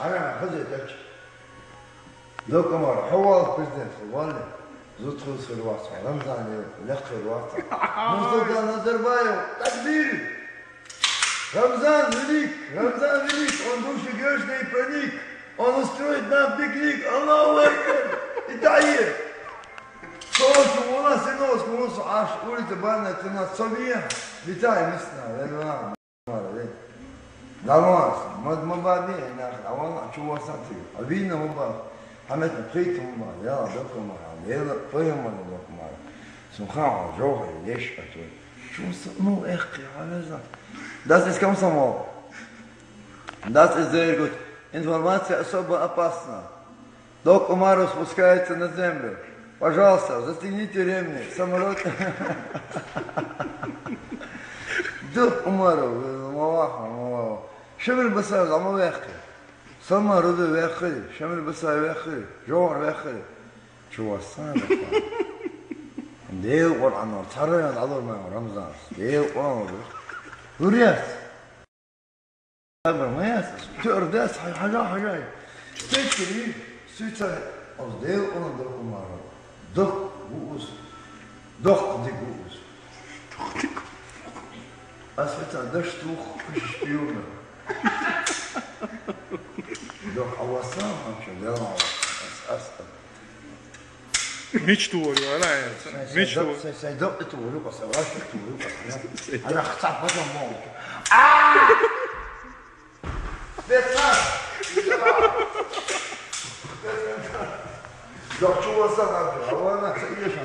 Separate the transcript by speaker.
Speaker 1: أنا خذيتك دوك مرة حوال بريزيدنت والله زوت خلص في الواسطة رمضان لقى في الواسطة مصدق نظربايو تكبير رمضان велик, он души грешные проник, он устроит нам пикник, Аллаху Акбар, и дает. Солнце, у нас и нос, у нас аж улица Банная, у нас Совия, витай, мисна, Нормально, мы бадни, а он чего смотрю, а видно мы бад, а мы прийти мы бад, я дока мы, я поем мы дока мы, сумха, жога, лещ, ну эх, я не знаю. Das ist комсомол. Das ist sehr gut. Информация особо опасна. Док Умаров спускается на землю. Пожалуйста, застегните ремни. Самолет. Док Умаров, Малаха. شمل بسار زعما وياخي. سما رد وياخي. شمل بسار وياخي. جوهر وياخي. شو الصانع. ديو قرآن ترى العذر ما رمضان. ديو قرآن. ورياس ما ياسس ترداس حاجة تشتري سويتها أصدقاء أنا دق مرة دق بوس دق دق بوس أسفتها دشتوخ مش شبيونا دق أوصام مش دارا أسأل
Speaker 2: ميش توري ولا ميش توري
Speaker 1: سيدق توري بس واش توري بس أنا خطأ بدل موت بيتنا دق شو وصل هذا؟ أنا سيئش